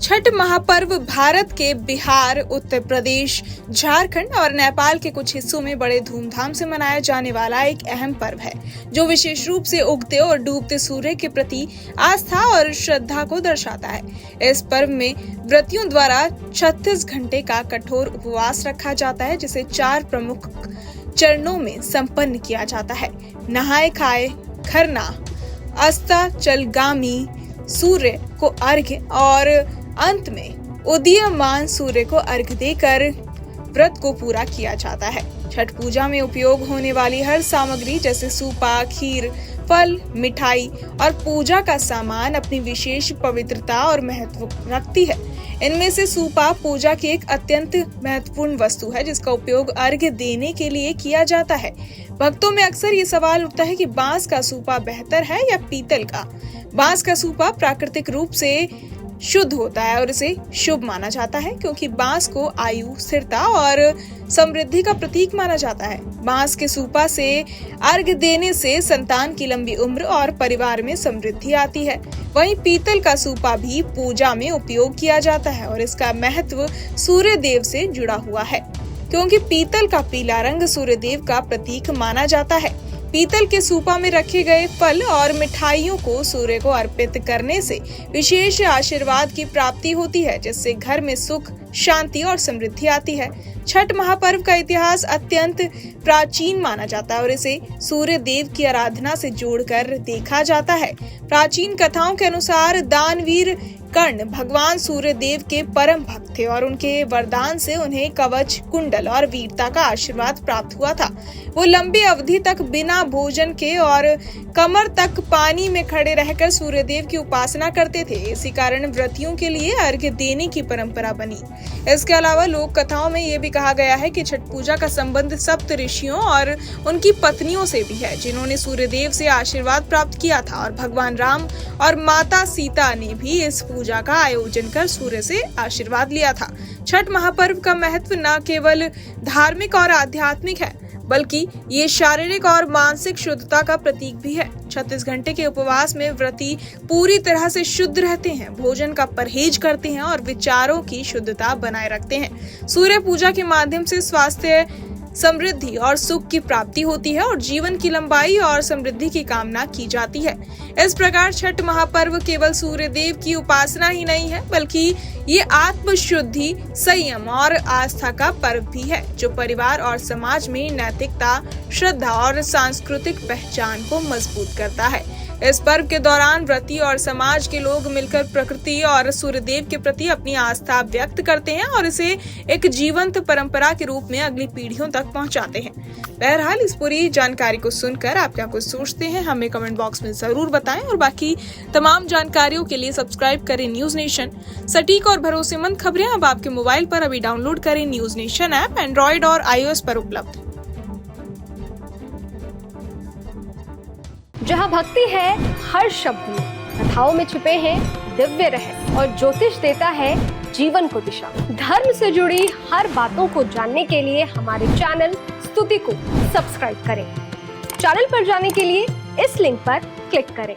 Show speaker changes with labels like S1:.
S1: छठ महापर्व भारत के बिहार, उत्तर प्रदेश, झारखंड और नेपाल के कुछ हिस्सों में बड़े धूमधाम से मनाया जाने वाला एक अहम पर्व है, जो विशेष रूप से उगते और डूबते सूर्य के प्रति आस्था और श्रद्धा को दर्शाता है। इस पर्व में व्रतियों द्वारा 36 घंटे का कठोर उपवास रखा जाता है, जिसे 4 प्रमुख चरणों में संपन्न किया जाता है। नहाए खाए, खरना, अस्ताचलगामी सूर्य को अर्घ्य और अंत में उदीयमान सूर्य को अर्घ्य देकर व्रत को पूरा किया जाता है। छठ पूजा में उपयोग होने वाली हर सामग्री जैसे सूपा, खीर, फल, मिठाई और पूजा का सामान अपनी विशेष पवित्रता और महत्व रखती है। इनमें से सूपा पूजा की एक अत्यंत महत्वपूर्ण वस्तु है, जिसका उपयोग अर्घ्य देने के लिए किया जाता है। भक्तों में अक्सर ये सवाल उठता है कि बांस का सूपा बेहतर है या पीतल का। बांस का सूपा प्राकृतिक रूप से शुद्ध होता है और इसे शुभ माना जाता है, क्योंकि बांस को आयु, स्थिरता और समृद्धि का प्रतीक माना जाता है। बांस के सूपा से अर्घ्य देने से संतान की लंबी उम्र और परिवार में समृद्धि आती है। वहीं पीतल का सूपा भी पूजा में उपयोग किया जाता है और इसका महत्व सूर्य देव से जुड़ा हुआ है, क्योंकि पीतल का पीला रंग सूर्य देव का प्रतीक माना जाता है। पीतल के सूपा में रखे गए फल और मिठाइयों को सूर्य को अर्पित करने से विशेष आशीर्वाद की प्राप्ति होती है, जिससे घर में सुख, शांति और समृद्धि आती है। छठ महापर्व का इतिहास अत्यंत प्राचीन माना जाता है और इसे सूर्य देव की आराधना से जोड़कर देखा जाता है। प्राचीन कथाओं के अनुसार दानवीर कर्ण भगवान सूर्य देव के परम भक्त थे और उनके वरदान से उन्हें कवच, कुंडल और वीरता का आशीर्वाद प्राप्त हुआ था। वो लंबी अवधि तक बिना भोजन के और कमर तक पानी में खड़े रहकर सूर्य देव की उपासना करते थे। इसी कारण व्रतियों के लिए अर्घ्य देने की परंपरा बनी। इसके अलावा लोक कथाओं में ये भी कहा गया है कि छठ पूजा का संबंध सप्त ऋषियों और उनकी पत्नियों से भी है, जिन्होंने सूर्य देव से आशीर्वाद प्राप्त किया था, और भगवान राम और माता सीता ने भी इस पूजा का आयोजन कर सूर्य से आशीर्वाद लिया था। छठ महापर्व का महत्व न केवल धार्मिक और आध्यात्मिक है, बल्कि ये शारीरिक और मानसिक शुद्धता का प्रतीक भी है। 36 घंटे के उपवास में व्रती पूरी तरह से शुद्ध रहते हैं, भोजन का परहेज करते हैं और विचारों की शुद्धता बनाए रखते हैं। सूर्य पूजा के माध्यम से स्वास्थ्य, समृद्धि और सुख की प्राप्ति होती है और जीवन की लंबाई और समृद्धि की कामना की जाती है। इस प्रकार छठ महापर्व केवल सूर्य देव की उपासना ही नहीं है, बल्कि ये आत्मशुद्धि, संयम और आस्था का पर्व भी है, जो परिवार और समाज में नैतिकता, श्रद्धा और सांस्कृतिक पहचान को मजबूत करता है। इस पर्व के दौरान व्रती और समाज के लोग मिलकर प्रकृति और सूर्यदेव के प्रति अपनी आस्था व्यक्त करते हैं और इसे एक जीवंत परंपरा के रूप में अगली पीढ़ियों तक पहुंचाते हैं। बहरहाल, इस पूरी जानकारी को सुनकर आप क्या कुछ सोचते हैं, हमें कमेंट बॉक्स में जरूर बताएं और बाकी तमाम जानकारियों के लिए सब्सक्राइब करें न्यूज नेशन। सटीक और भरोसेमंद खबरें अब आपके मोबाइल पर अभी डाउनलोड करें न्यूज नेशन ऐप, एंड्रॉइड और iOS पर उपलब्ध।
S2: जहाँ भक्ति है हर शब्द में, कथाओं में छुपे हैं दिव्य रहस्य और ज्योतिष देता है जीवन को दिशा। धर्म से जुड़ी हर बातों को जानने के लिए हमारे चैनल स्तुति को सब्सक्राइब करें। चैनल पर जाने के लिए इस लिंक पर क्लिक करें।